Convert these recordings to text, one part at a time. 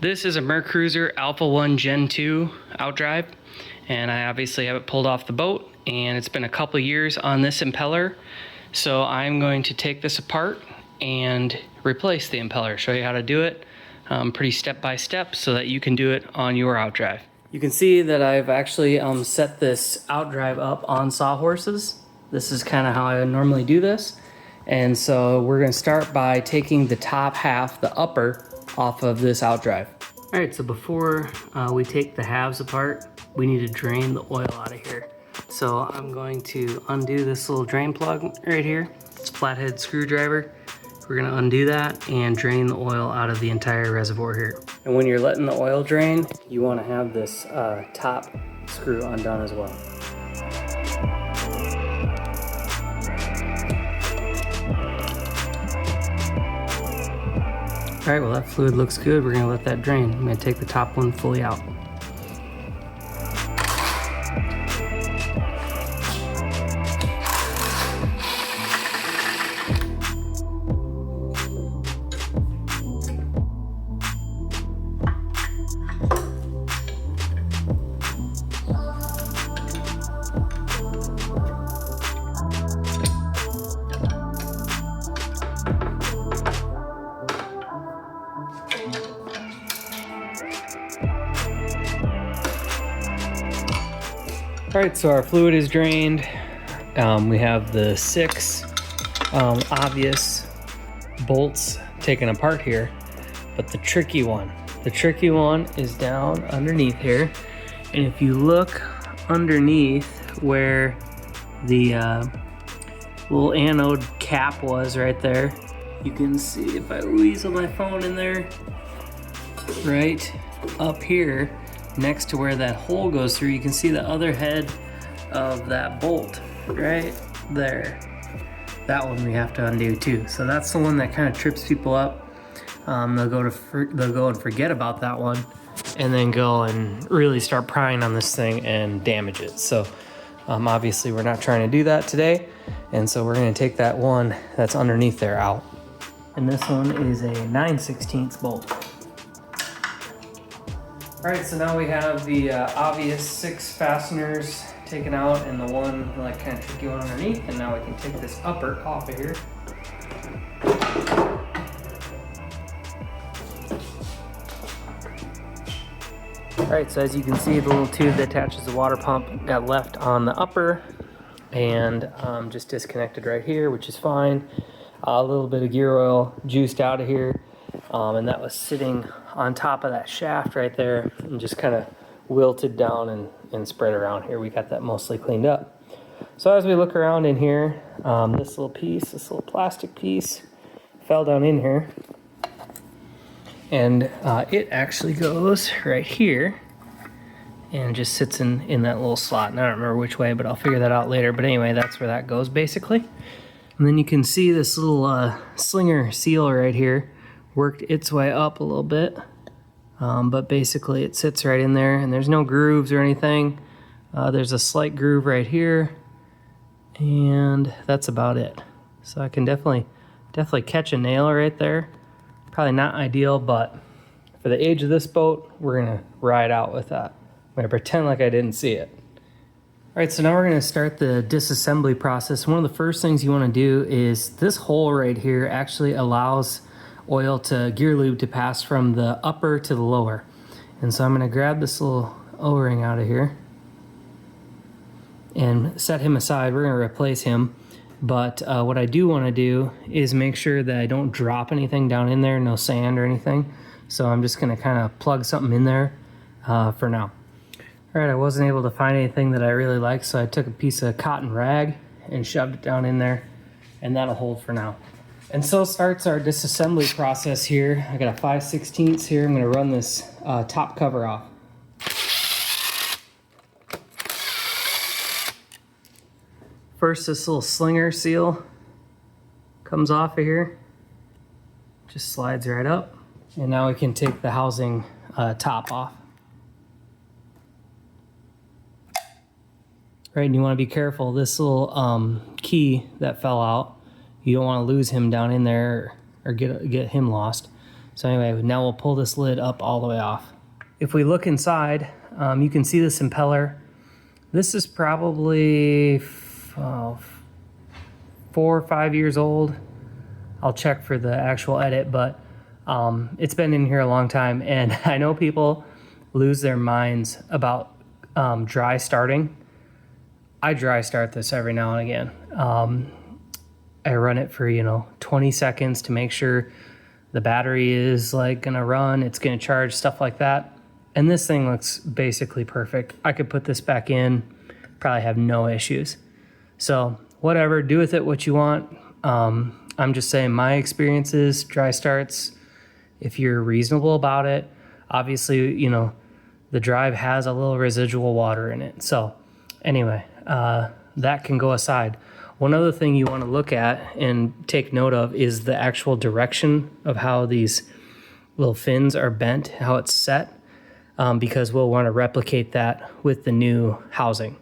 This is a Mercruiser Alpha One Gen 2 outdrive, and I obviously have it pulled off the boat, and it's been a couple years on this impeller. So I'm going to take this apart and replace the impeller, show you how to do it pretty step by step so that you can do it on your outdrive. You can see that I've actually set this outdrive up on sawhorses. This is kind of how I normally do this. And so we're going to start by taking the top half, the upper, off of this outdrive. All right, so before we take the halves apart, we need to drain the oil out of here. So I'm going to undo this little drain plug right here. It's a flathead screwdriver. We're gonna undo that and drain the oil out of the entire reservoir here. And when you're letting the oil drain, you wanna have this top screw undone as well. All right, well that fluid looks good. We're gonna let that drain. I'm gonna take the top one fully out. All right, so our fluid is drained. We have the 6 obvious bolts taken apart here, but the tricky one is down underneath here. And if you look underneath where the little anode cap was right there, you can see if I weasel my phone in there, right up here, next to where that hole goes through, you can see the other head of that bolt right there. That one we have to undo too. So that's the one that kind of trips people up. They'll go and forget about that one, and then go and really start prying on this thing and damage it. So obviously we're not trying to do that today, and so we're going to take that one that's underneath there out. And this one is a 9/16 bolt. All right, so now we have the obvious 6 fasteners taken out and the one like kind of tricky one underneath, and now we can take this upper off of here. All right, so as you can see, the little tube that attaches the water pump got left on the upper and just disconnected right here, which is fine. A little bit of gear oil juiced out of here, and that was sitting on top of that shaft right there and just kind of wilted down and spread around here. We got that mostly cleaned up. So as we look around in here, this little plastic piece fell down in here, and it actually goes right here and just sits in that little slot. And I don't remember which way, but I'll figure that out later. But anyway, that's where that goes basically. And then you can see this little slinger seal right here worked its way up a little bit, but basically it sits right in there, and there's no grooves or anything. There's a slight groove right here, and that's about it. So I can definitely catch a nail right there. Probably not ideal, but for the age of this boat, we're gonna ride out with that. I'm gonna pretend like I didn't see it. All right, so now we're gonna start the disassembly process. One of the first things you wanna do is this hole right here actually allows gear lube to pass from the upper to the lower. And so I'm gonna grab this little O-ring out of here and set him aside. We're gonna replace him. But what I do wanna do is make sure that I don't drop anything down in there, no sand or anything. So I'm just gonna kind of plug something in there for now. All right, I wasn't able to find anything that I really liked, so I took a piece of cotton rag and shoved it down in there, and that'll hold for now. And so starts our disassembly process here. I got a 5/16 here. I'm gonna run this top cover off. First, this little slinger seal comes off of here. Just slides right up. And now we can take the housing top off. Right, and you wanna be careful. This little key that fell out, you don't wanna lose him down in there or get him lost. So anyway, now we'll pull this lid up all the way off. If we look inside, you can see this impeller. This is probably 4 or 5 years old. I'll check for the actual edit, but it's been in here a long time, and I know people lose their minds about dry starting. I dry start this every now and again. I run it for 20 seconds to make sure the battery is like gonna run, it's gonna charge, stuff like that. And this thing looks basically perfect. I could put this back in, probably have no issues. So whatever, do with it what you want. I'm just saying my experiences, dry starts, if you're reasonable about it, obviously, the drive has a little residual water in it. So anyway, that can go aside. One other thing you want to look at and take note of is the actual direction of how these little fins are bent, how it's set, because we'll want to replicate that with the new housing.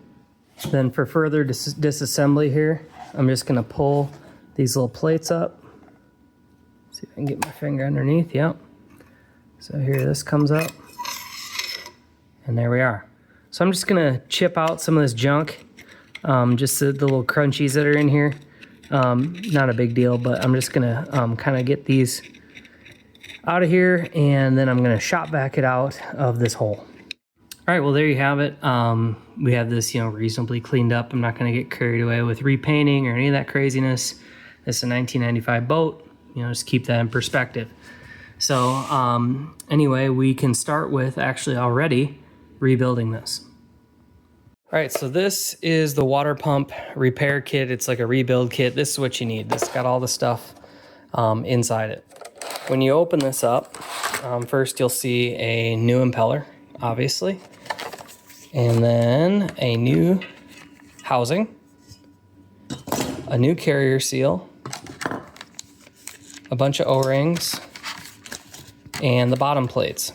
Then for further disassembly here, I'm just going to pull these little plates up. See if I can get my finger underneath. Yep. So here this comes up, and there we are. So I'm just going to chip out some of this junk. Just the little crunchies that are in here. Not a big deal, but I'm just gonna kind of get these out of here, and then I'm gonna shop vac it out of this hole. All right, well there you have it. We have this reasonably cleaned up. I'm not gonna get carried away with repainting or any of that craziness. This is a 1995 boat, just keep that in perspective. So anyway, we can start with actually already rebuilding this. All right, so this is the water pump repair kit. It's like a rebuild kit. This is what you need. This has got all the stuff inside it. When you open this up, first you'll see a new impeller, obviously, and then a new housing, a new carrier seal, a bunch of O-rings, and the bottom plates.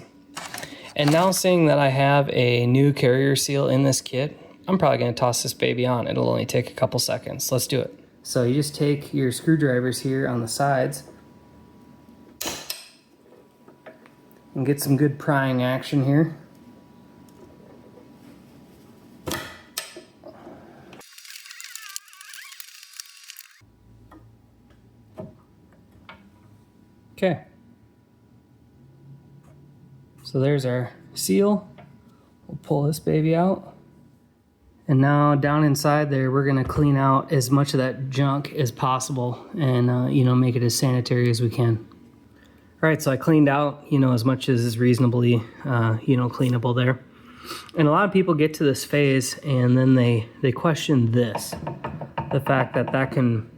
And now seeing that I have a new carrier seal in this kit, I'm probably going to toss this baby on. It'll only take a couple seconds. Let's do it. So you just take your screwdrivers here on the sides and get some good prying action here. Okay. So there's our seal. We'll pull this baby out. And now down inside there, we're gonna clean out as much of that junk as possible and make it as sanitary as we can. All right, so I cleaned out, as much as is reasonably, cleanable there. And a lot of people get to this phase and then they question this, the fact that that can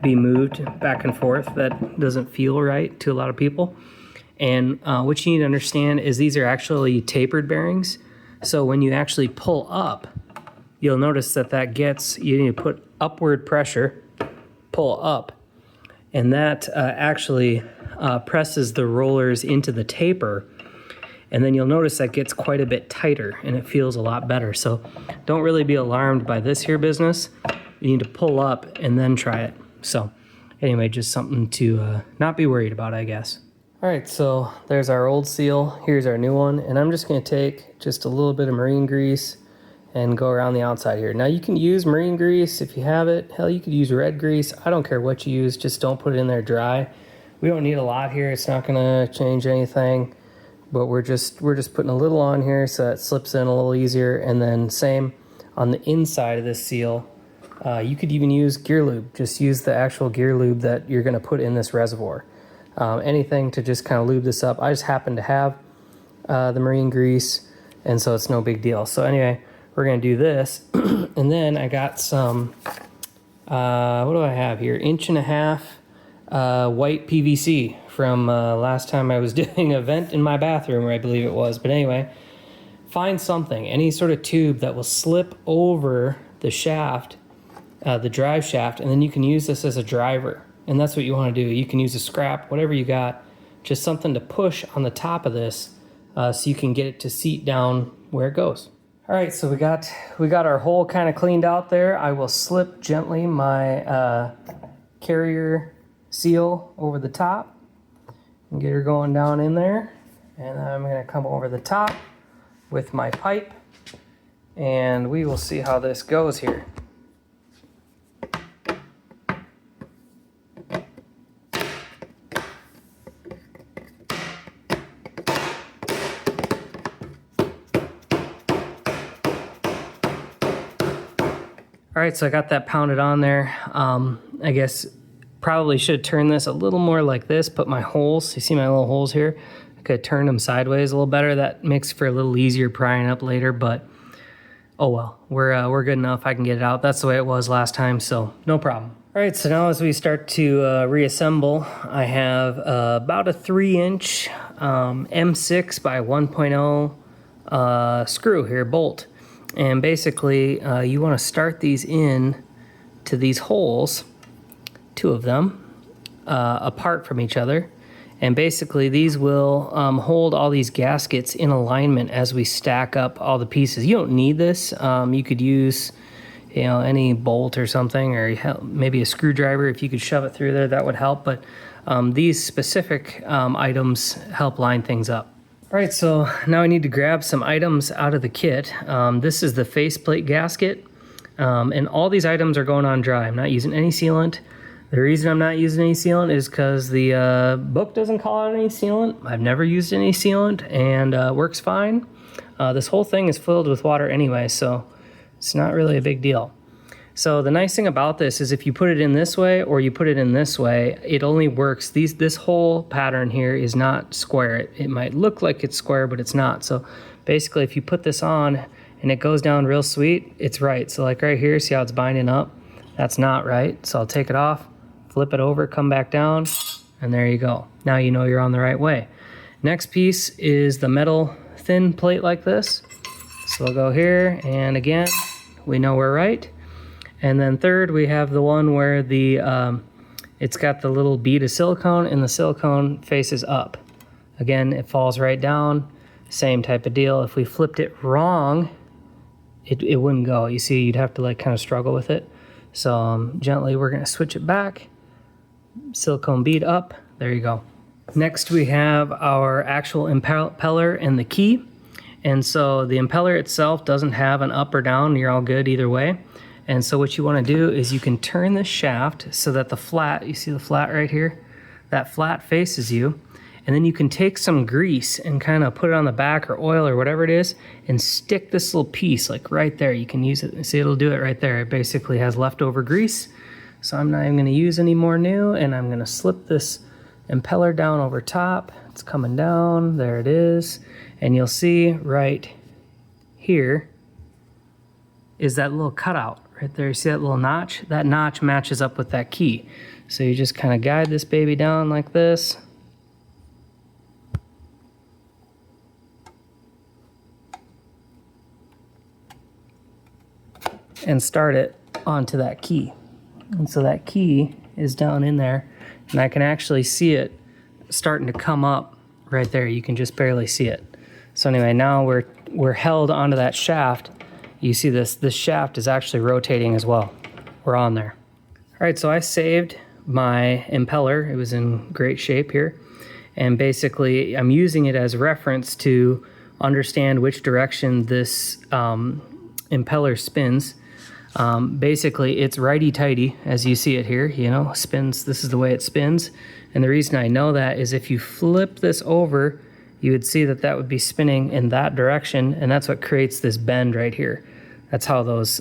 be moved back and forth. That doesn't feel right to a lot of people. And what you need to understand is these are actually tapered bearings. So when you actually pull up, you'll notice that you need to put upward pressure, pull up, and that actually presses the rollers into the taper. And then you'll notice that gets quite a bit tighter and it feels a lot better. So don't really be alarmed by this here business. You need to pull up and then try it. So anyway, just something to not be worried about, I guess. All right, so there's our old seal. Here's our new one. And I'm just gonna take just a little bit of marine grease and go around the outside here. Now you can use marine grease if you have it. Hell, you could use red grease. I don't care what you use, just don't put it in there dry. We don't need a lot here. It's not gonna change anything, but we're just putting a little on here so it slips in a little easier. And then same on the inside of this seal. You could even use gear lube. Just use the actual gear lube that you're gonna put in this reservoir. Anything to just kind of lube this up. I just happen to have the marine grease, and so it's no big deal. So anyway, we're gonna do this, and then I got some, what do I have here? 1.5 inch white PVC from last time I was doing a vent in my bathroom, I believe it was. But anyway, find something, any sort of tube that will slip over the shaft, the drive shaft, and then you can use this as a driver. And that's what you wanna do. You can use a scrap, whatever you got, just something to push on the top of this so you can get it to seat down where it goes. All right, so we got our hole kind of cleaned out there. I will slip gently my carrier seal over the top. Get her going down in there. And I'm going to come over the top with my pipe. And we will see how this goes here. All right, so I got that pounded on there. I guess probably should turn this a little more like this, put my holes, you see my little holes here? I could turn them sideways a little better. That makes for a little easier prying up later, but oh well, we're good enough. I can get it out. That's the way it was last time, so no problem. All right, so now as we start to reassemble, I have about a 3-inch M6 by 1.0 screw here, bolt. And basically, you want to start these in to these holes, 2 of them, apart from each other. And basically, these will hold all these gaskets in alignment as we stack up all the pieces. You don't need this. You could use, any bolt or something, or maybe a screwdriver. If you could shove it through there, that would help. But these specific items help line things up. All right, so now I need to grab some items out of the kit. This is the faceplate gasket, and all these items are going on dry. I'm not using any sealant. The reason I'm not using any sealant is because the book doesn't call out any sealant. I've never used any sealant, and works fine. This whole thing is filled with water anyway, so it's not really a big deal. So the nice thing about this is if you put it in this way or you put it in this way, it only works. This whole pattern here is not square. It might look like it's square, but it's not. So basically, if you put this on and it goes down real sweet, it's right. So like right here, see how it's binding up? That's not right. So I'll take it off, flip it over, come back down, and there you go. Now you know you're on the right way. Next piece is the metal thin plate like this. So I'll go here, and again, we know we're right. And then third, we have the one where it's got the little bead of silicone and the silicone faces up. Again, it falls right down, same type of deal. If we flipped it wrong, it wouldn't go. You see, you'd have to like kind of struggle with it. So gently, we're gonna switch it back. Silicone bead up, there you go. Next, we have our actual impeller and the key. And so the impeller itself doesn't have an up or down, you're all good either way. And so what you want to do is you can turn this shaft so that the flat, you see the flat right here? That flat faces you. And then you can take some grease and kind of put it on the back or oil or whatever it is and stick this little piece like right there. You can use it, see it'll do it right there. It basically has leftover grease. So I'm not even going to use any more new, and I'm going to slip this impeller down over top. It's coming down, there it is. And you'll see right here is that little cutout. Right there, you see that little notch? That notch matches up with that key. So you just kind of guide this baby down like this. And start it onto that key. And so that key is down in there, and I can actually see it starting to come up right there. You can just barely see it. So anyway, now we're held onto that shaft. You see this shaft is actually rotating as well. We're on there. All right, so I saved my impeller. It was in great shape here. And basically, I'm using it as reference to understand which direction this impeller spins. Basically, it's righty-tighty, as you see it here, spins. This is the way it spins. And the reason I know that is if you flip this over, you would see that would be spinning in that direction, and that's what creates this bend right here. That's how those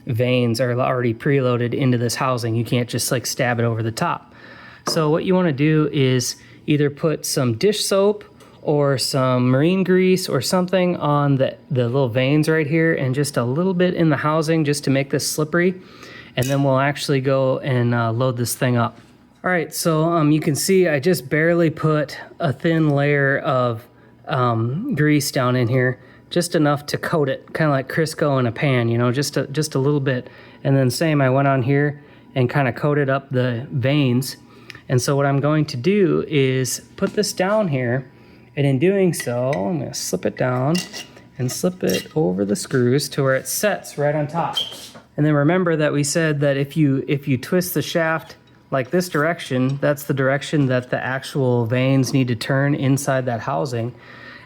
vanes are already preloaded into this housing. You can't just like stab it over the top. So what you want to do is either put some dish soap or some marine grease or something on the little vanes right here, and just a little bit in the housing just to make this slippery, and then we'll actually go and load this thing up. All right, so you can see I just barely put a thin layer of grease down in here, just enough to coat it, kind of like Crisco in a pan, just a little bit. And then same, I went on here and kind of coated up the vanes. And so what I'm going to do is put this down here, and in doing so, I'm going to slip it down and slip it over the screws to where it sets right on top. And then remember that we said that if you twist the shaft like this direction, that's the direction that the actual vanes need to turn inside that housing.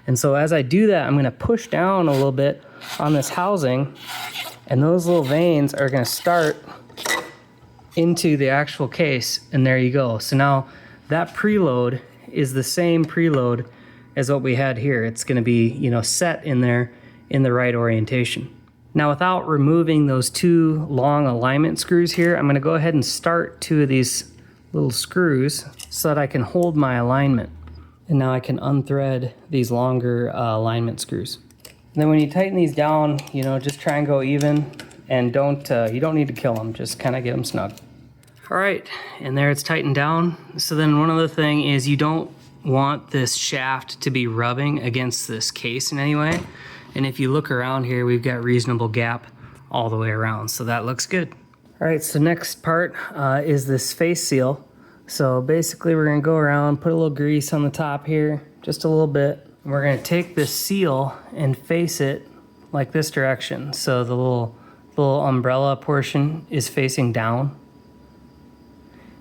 And so as I do that, I'm gonna push down a little bit on this housing, and those little vanes are gonna start into the actual case, and there you go. So now that preload is the same preload as what we had here. It's gonna be, you know, set in there in the right orientation. Now, without removing those two long alignment screws here, I'm gonna go ahead and start two of these little screws so that I can hold my alignment. And now I can unthread these longer alignment screws. And then when you tighten these down, you know, just try and go even, and you don't need to kill them, just kind of get them snug. All right, and there it's tightened down. So then one other thing is you don't want this shaft to be rubbing against this case in any way. And if you look around here, we've got reasonable gap all the way around, so that looks good. All right, so next part is this face seal. So basically we're gonna go around, put a little grease on the top here, just a little bit. And we're gonna take this seal and face it like this direction. So the little umbrella portion is facing down.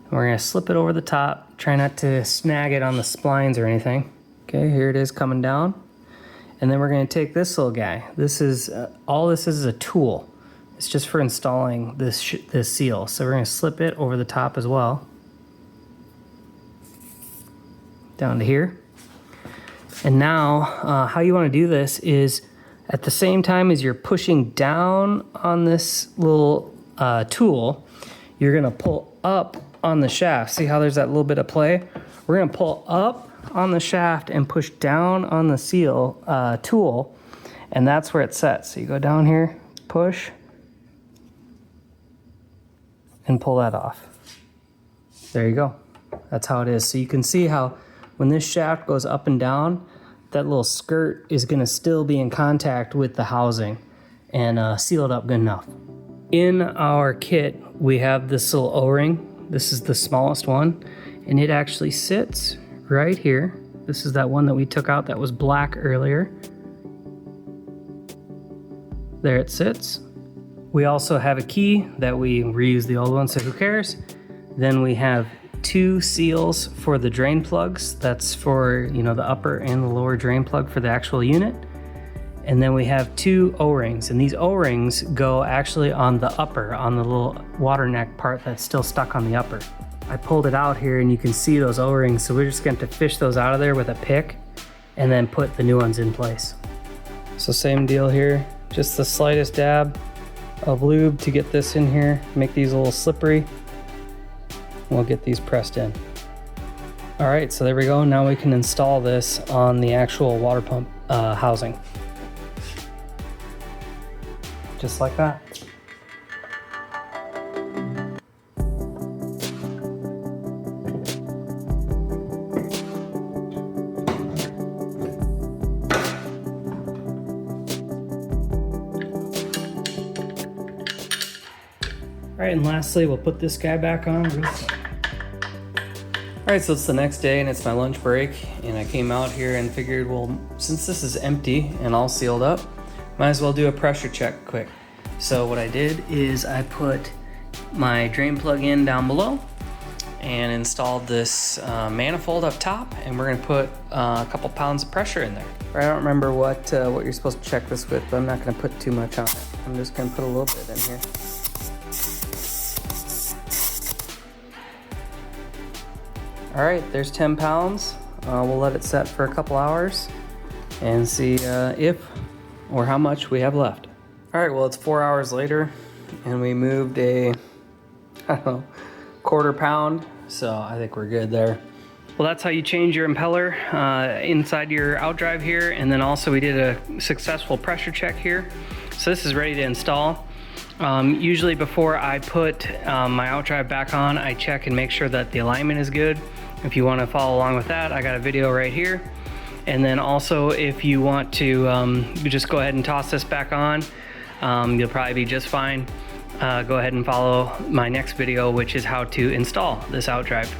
And we're gonna slip it over the top, try not to snag it on the splines or anything. Okay, here it is coming down. And then we're gonna take this little guy. This is, all this is a tool. It's just for installing this seal. So we're gonna slip it over the top as well. Down to here. And now, how you wanna do this is, at the same time as you're pushing down on this little tool, you're gonna pull up on the shaft. See how there's that little bit of play? We're gonna pull up on the shaft and push down on the seal tool, and that's where it sets. So you go down here, push, and pull that off. There you go. That's how it is. So you can see how when this shaft goes up and down, that little skirt is gonna still be in contact with the housing and seal it up good enough. In our kit, we have this little O-ring. This is the smallest one, and it actually sits right here. This is that one that we took out that was black earlier. There it sits. We also have a key that we reuse the old one, so who cares? Then we have two seals for the drain plugs. That's for, you know, the upper and the lower drain plug for the actual unit. And then we have two O-rings, and these O-rings go actually on the upper, on the little water neck part that's still stuck on the upper. I pulled it out here and you can see those O-rings, so we're just going to fish those out of there with a pick and then put the new ones in place. So same deal here, just the slightest dab of lube to get this in here, make these a little slippery. We'll get these pressed in. All right, so there we go. Now we can install this on the actual water pump housing. Just like that. All right, and lastly, we'll put this guy back on. All right, so it's the next day and it's my lunch break, and I came out here and figured, well, since this is empty and all sealed up, might as well do a pressure check quick. So what I did is I put my drain plug in down below and installed this manifold up top, and we're gonna put a couple pounds of pressure in there. I don't remember what you're supposed to check this with, but I'm not gonna put too much on it. I'm just gonna put a little bit in here. All right, there's 10 pounds. We'll let it set for a couple hours and see if or how much we have left. All right, well, it's 4 hours later and we moved a, I don't know, quarter pound. So I think we're good there. Well, that's how you change your impeller inside your outdrive here. And then also we did a successful pressure check here. So this is ready to install. Usually before I put my outdrive back on, I check and make sure that the alignment is good. If you want to follow along with that, I got a video right here. And then also if you want to just go ahead and toss this back on, you'll probably be just fine. Go ahead and follow my next video, which is how to install this outdrive.